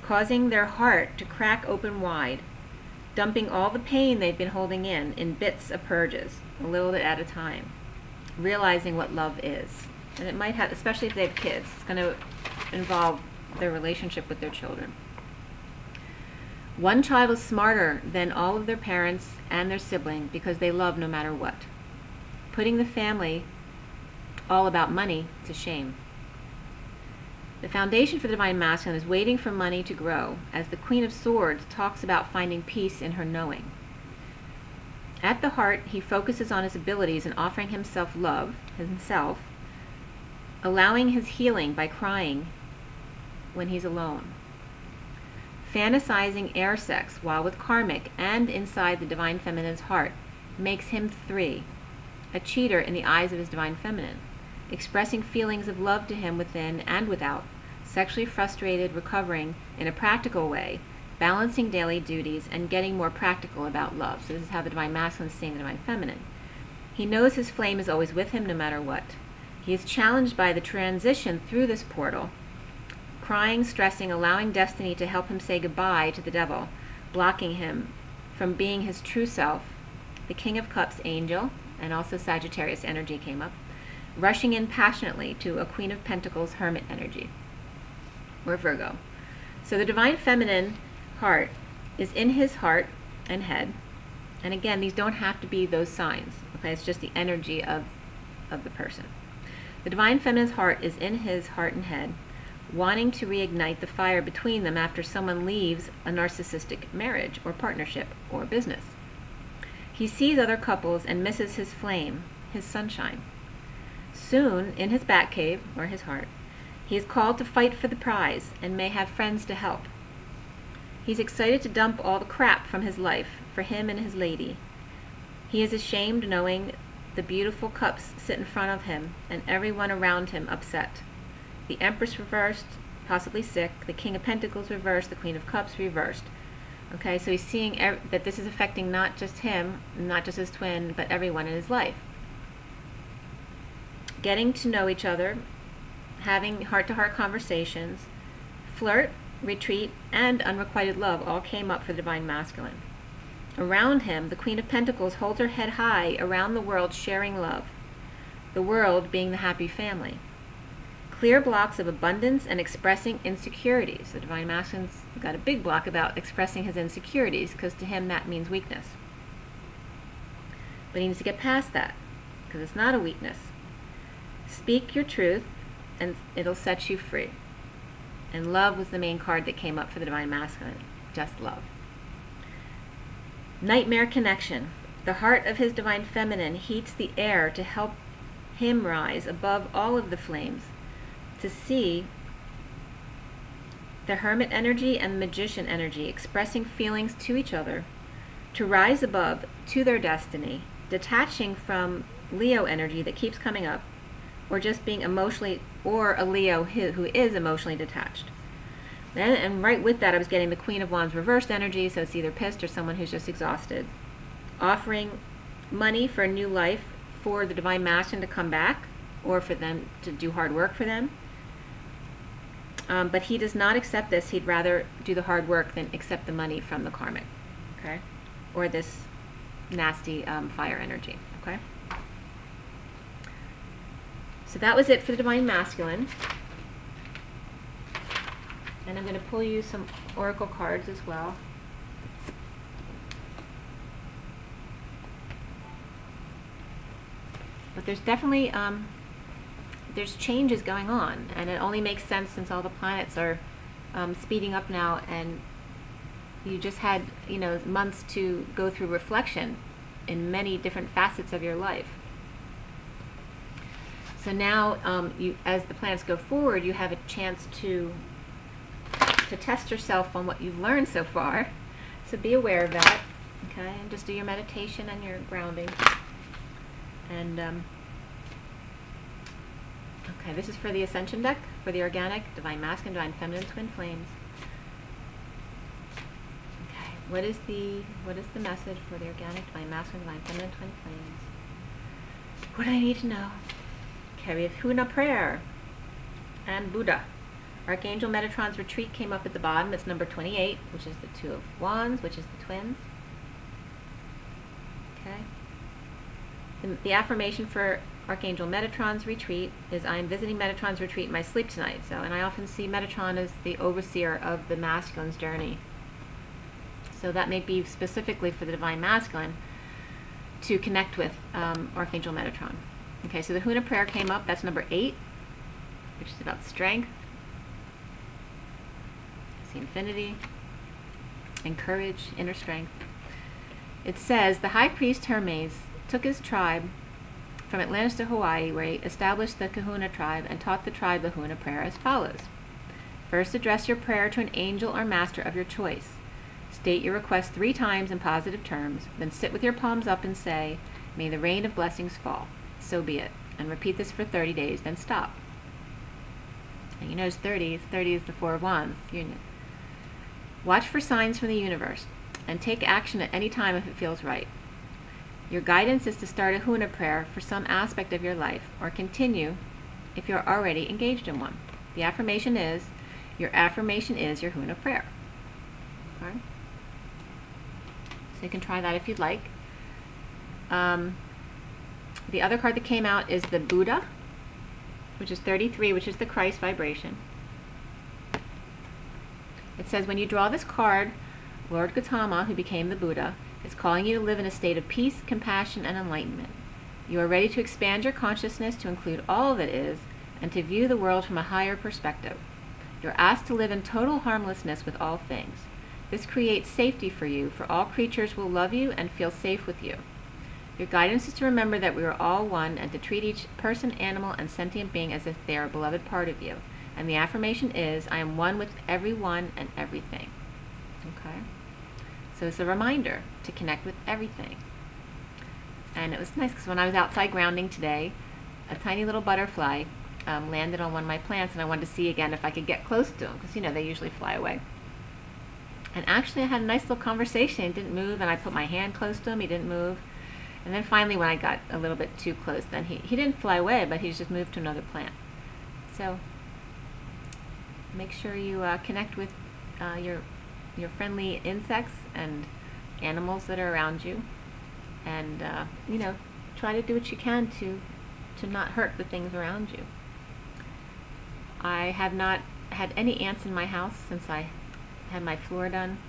causing their heart to crack open wide, dumping all the pain they've been holding in bits of purges, a little bit at a time, realizing what love is. And it might have, especially if they have kids, it's going to involve their relationship with their children. One child is smarter than all of their parents and their sibling because they love no matter what. Putting the family all about money is a shame. The foundation for the Divine Masculine is waiting for money to grow, as the Queen of Swords talks about finding peace in her knowing. At the heart, he focuses on his abilities and offering himself love, allowing his healing by crying when he's alone. Fantasizing air sex while with karmic and inside the Divine Feminine's heart makes him 3, a cheater in the eyes of his Divine Feminine, expressing feelings of love to him within and without, sexually frustrated, recovering in a practical way, balancing daily duties, and getting more practical about love. So this is how the Divine Masculine is seeing the Divine Feminine. He knows his flame is always with him no matter what. He is challenged by the transition through this portal, crying, stressing, allowing destiny to help him say goodbye to the devil, blocking him from being his true self. The King of Cups angel, and also Sagittarius energy came up, rushing in passionately to a Queen of Pentacles hermit energy, or Virgo. So the Divine Feminine heart is in his heart and head. And again, these don't have to be those signs. Okay, it's just the energy of the person. The Divine Feminine's heart is in his heart and head, wanting to reignite the fire between them after someone leaves a narcissistic marriage or partnership or business. He sees other couples and misses his flame, his sunshine. Soon, in his Batcave, or his heart, he is called to fight for the prize and may have friends to help. He's excited to dump all the crap from his life for him and his lady. He is ashamed knowing the beautiful cups sit in front of him and everyone around him upset. The Empress reversed, possibly sick. The King of Pentacles reversed. The Queen of Cups reversed. Okay, so he's seeing that this is affecting not just him, not just his twin, but everyone in his life. Getting to know each other, having heart-to-heart conversations, flirt, retreat, and unrequited love all came up for the Divine Masculine. Around him, the Queen of Pentacles holds her head high around the world, sharing love. The world being the happy family. Clear blocks of abundance and expressing insecurities. The Divine Masculine's got a big block about expressing his insecurities, because to him that means weakness. But he needs to get past that, because it's not a weakness. Speak your truth, and it'll set you free. And love was the main card that came up for the Divine Masculine. Just love. Nightmare connection. The heart of his Divine Feminine heats the air to help him rise above all of the flames, to see the Hermit energy and the Magician energy expressing feelings to each other, to rise above to their destiny, detaching from Leo energy that keeps coming up, or just being emotionally, or a Leo who is emotionally detached. And right with that, I was getting the Queen of Wands reversed energy, so it's either pissed or someone who's just exhausted. Offering money for a new life for the Divine Masculine to come back, or for them to do hard work for them. But he does not accept this. He'd rather do the hard work than accept the money from the karmic, okay? Or this nasty fire energy, okay? So that was it for the Divine Masculine. And I'm going to pull you some oracle cards as well. But there's definitely there's changes going on, and it only makes sense since all the planets are speeding up now, and you just had, you know, months to go through reflection in many different facets of your life. So now, as the planets go forward, you have a chance to test yourself on what you've learned so far. So be aware of that, okay? And just do your meditation and your grounding. And okay, this is for the Ascension deck, for the organic, Divine Masculine, Divine Feminine, Twin Flames. Okay, what is the message for the organic, Divine Masculine, Divine Feminine, Twin Flames? What do I need to know? Okay, we have Huna prayer and Buddha. Archangel Metatron's retreat came up at the bottom. It's number 28, which is the Two of Wands, which is the twins. Okay. The affirmation for Archangel Metatron's retreat is, I am visiting Metatron's retreat in my sleep tonight. So, and I often see Metatron as the overseer of the masculine's journey. So that may be specifically for the Divine Masculine to connect with Archangel Metatron. Okay, so the Huna prayer came up. That's number 8, which is about strength. See infinity and courage, inner strength. It says, the High Priest Hermes took his tribe from Atlantis to Hawaii, where he established the Kahuna tribe and taught the tribe the Huna prayer as follows. First, address your prayer to an angel or master of your choice. State your request 3 times in positive terms, then sit with your palms up and say, may the rain of blessings fall. So be it. And repeat this for 30 days, then stop. And you notice 30 is the 4 of Wands, union. Watch for signs from the universe, and take action at any time if it feels right. Your guidance is to start a Huna prayer for some aspect of your life, or continue if you're already engaged in one. The affirmation is, your Huna prayer. Okay? So you can try that if you'd like. The other card that came out is the Buddha, which is 33, which is the Christ vibration. It says, when you draw this card, Lord Gautama, who became the Buddha, is calling you to live in a state of peace, compassion, and enlightenment. You are ready to expand your consciousness to include all that is, and to view the world from a higher perspective. You're asked to live in total harmlessness with all things. This creates safety for you, for all creatures will love you and feel safe with you. Your guidance is to remember that we are all one, and to treat each person, animal, and sentient being as if they are a beloved part of you. And the affirmation is, I am one with everyone and everything. Okay? So it's a reminder to connect with everything. And it was nice because when I was outside grounding today, a tiny little butterfly landed on one of my plants, and I wanted to see again if I could get close to them, because, you know, they usually fly away. And actually I had a nice little conversation. He didn't move, and I put my hand close to him. He didn't move. And then finally when I got a little bit too close, then he didn't fly away, but he just moved to another plant. So make sure you connect with your friendly insects and animals that are around you, and you know, try to do what you can to not hurt the things around you. I have not had any ants in my house since I had my floor done.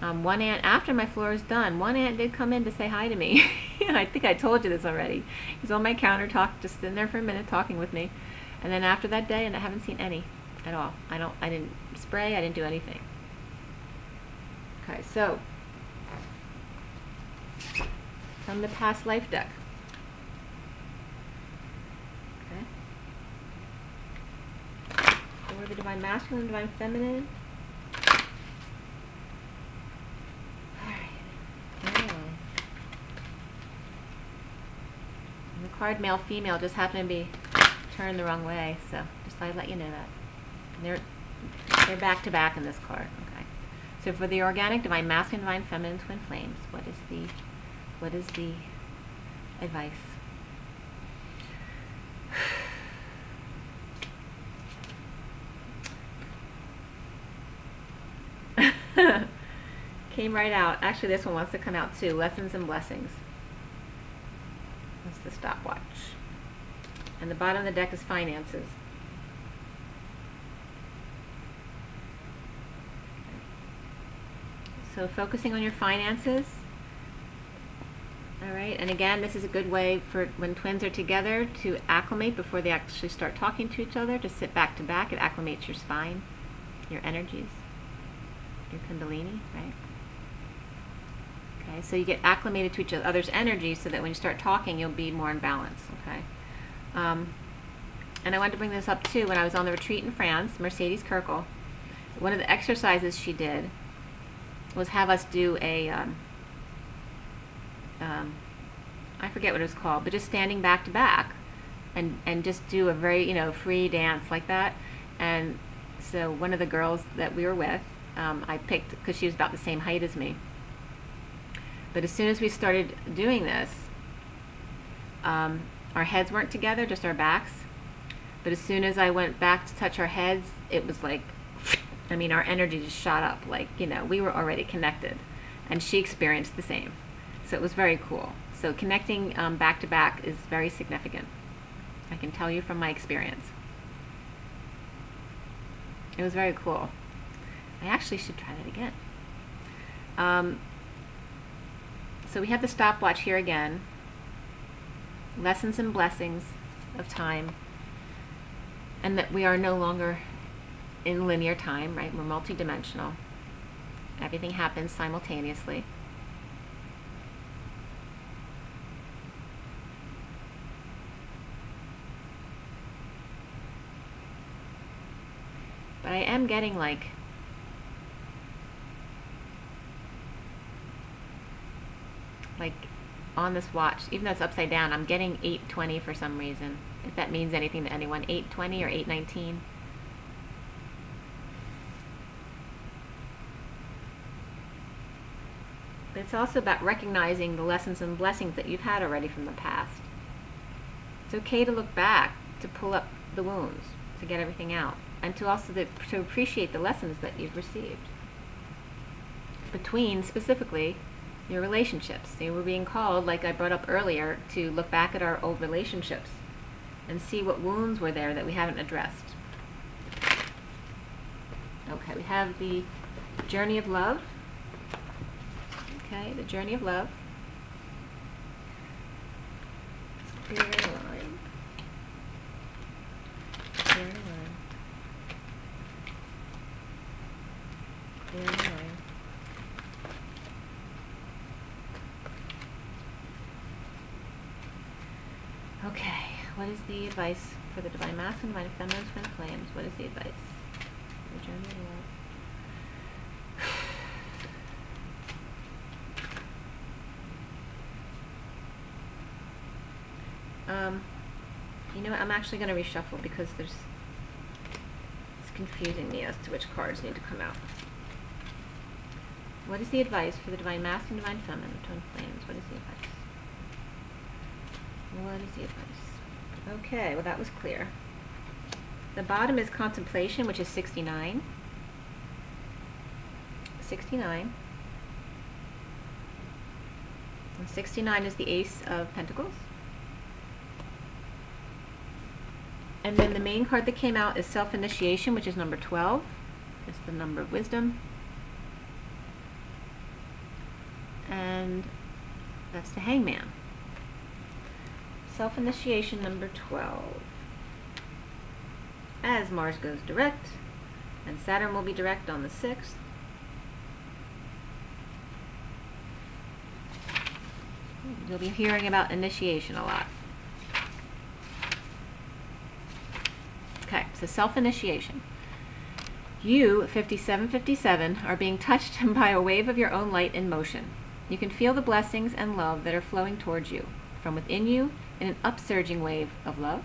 One ant, after my floor is done, one ant did come in to say hi to me. I think I told you this already. He's on my counter, just sitting there for a minute talking with me, and then after that day, and I haven't seen any at all. I didn't spray, I didn't do anything. Okay, so from the past life deck. Okay. For the Divine Masculine, Divine Feminine. Alright. And the card Male Female just happened to be turned the wrong way, so just thought I'd let you know that. And they're back to back in this card. Okay. So for the organic, Divine Masculine, Divine Feminine, Twin Flames, what is the advice? Came right out. Actually, this one wants to come out too. Lessons and Blessings. That's the stopwatch. And the bottom of the deck is Finances. So focusing on your finances. All right, and again, this is a good way for when twins are together to acclimate before they actually start talking to each other, to sit back to back. It acclimates your spine, your energies, your kundalini, right? Okay, so you get acclimated to each other's energy so that when you start talking, you'll be more in balance, okay? And I wanted to bring this up too. When I was on the retreat in France, Mercedes Kirkle, one of the exercises she did was have us do a, I forget what it was called, but just standing back to back and just do a very, you know, free dance like that. And so one of the girls that we were with, I picked, because she was about the same height as me. But as soon as we started doing this, our heads weren't together, just our backs. But as soon as I went back to touch our heads, it was like, I mean, our energy just shot up. Like, you know, we were already connected. And she experienced the same. So it was very cool. So connecting back to back is very significant. I can tell you from my experience. It was very cool. I actually should try that again. So we have the stopwatch here again. Lessons and blessings of time. And that we are no longer in linear time, right? We're multidimensional. Everything happens simultaneously. But I am getting like on this watch, even though it's upside down, I'm getting 8:20 for some reason. If that means anything to anyone, 8:20 or 8:19. But it's also about recognizing the lessons and blessings that you've had already from the past. It's okay to look back, to pull up the wounds, to get everything out, and to also to appreciate the lessons that you've received. Between, specifically, your relationships. So we're being called, like I brought up earlier, to look back at our old relationships and see what wounds were there that we haven't addressed. Okay, we have the journey of love. Okay, the journey of love. Clear line. Clear line. Clear line. Okay, what is the advice for the Divine Masculine, Divine Feminine, Twin Flames? What is the advice? The journey of love. You know what, I'm actually going to reshuffle because it's confusing me as to which cards need to come out. What is the advice for the Divine Masculine, Divine Feminine, Twin Flames? What is the advice? What is the advice? Okay, well that was clear. The bottom is contemplation, which is 69. 69. And 69 is the Ace of Pentacles. And then the main card that came out is Self-Initiation, which is number 12. It's the number of wisdom. And that's the Hangman. Self-Initiation number 12. As Mars goes direct, and Saturn will be direct on the 6th. You'll be hearing about initiation a lot. Okay, so self-initiation. You, 5757, are being touched by a wave of your own light in motion. You can feel the blessings and love that are flowing towards you, from within you, in an upsurging wave of love.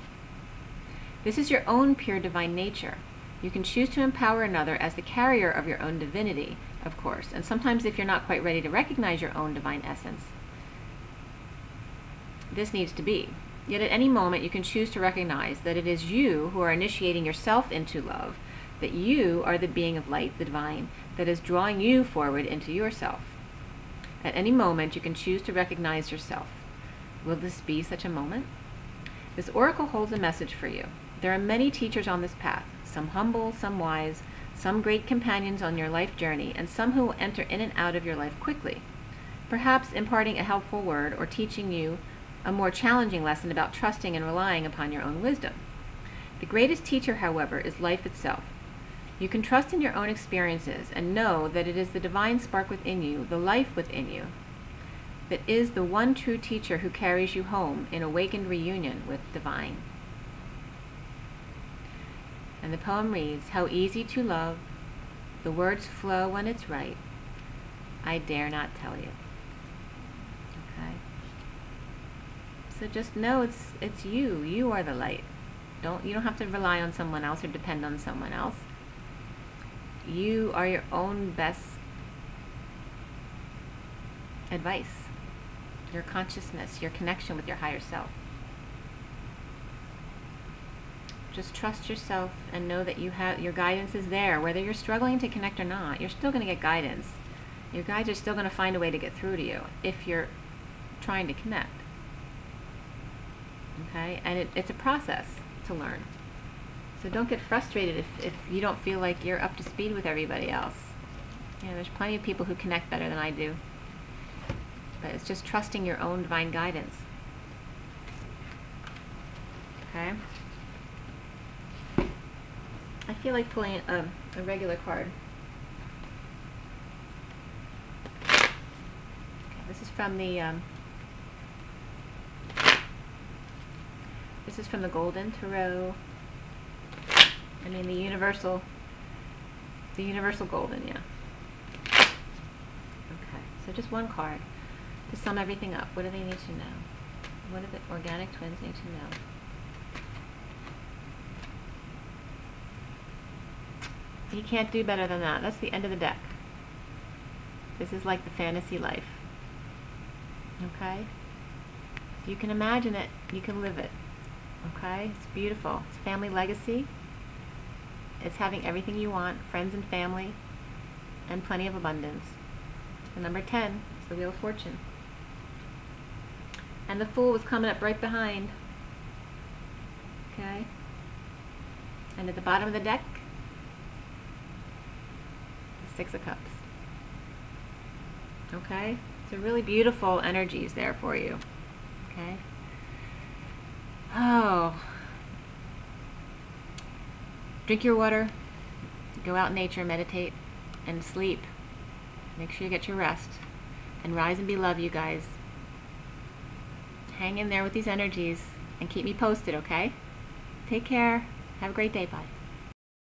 This is your own pure divine nature. You can choose to empower another as the carrier of your own divinity, of course, and sometimes if you're not quite ready to recognize your own divine essence, this needs to be. Yet at any moment you can choose to recognize that it is you who are initiating yourself into love, that you are the being of light, the divine, that is drawing you forward into yourself. At any moment you can choose to recognize yourself. Will this be such a moment? This oracle holds a message for you. There are many teachers on this path, some humble, some wise, some great companions on your life journey, and some who will enter in and out of your life quickly, perhaps imparting a helpful word or teaching you a more challenging lesson about trusting and relying upon your own wisdom. The greatest teacher, however, is life itself. You can trust in your own experiences and know that it is the divine spark within you, the life within you, that is the one true teacher who carries you home in awakened reunion with divine. And the poem reads, how easy to love, the words flow when it's right, I dare not tell you. Okay? So just know it's you. You are the light. You don't have to rely on someone else or depend on someone else. You are your own best advice. Your consciousness, your connection with your higher self. Just trust yourself and know that you have your guidance is there. Whether you're struggling to connect or not, you're still going to get guidance. Your guides are still going to find a way to get through to you if you're trying to connect. Okay? And it's a process to learn. So don't get frustrated if you don't feel like you're up to speed with everybody else. You know, there's plenty of people who connect better than I do. But it's just trusting your own divine guidance. Okay? I feel like pulling a regular card. Okay, this is from the Golden Tarot. I mean the universal golden, yeah. Okay, so just one card to sum everything up. What do they need to know? What do the organic twins need to know? You can't do better than that. That's the end of the deck. This is like the fantasy life. Okay? If you can imagine it, you can live it. Okay? It's beautiful. It's family legacy. It's having everything you want, friends and family, and plenty of abundance. The number 10 is the Wheel of Fortune. And the Fool was coming up right behind. Okay? And at the bottom of the deck, the Six of Cups. Okay? So really beautiful energies there for you. Okay? Oh. Drink your water, go out in nature, meditate, and sleep. Make sure you get your rest. And rise and be loved, you guys. Hang in there with these energies and keep me posted, okay? Take care. Have a great day. Bye.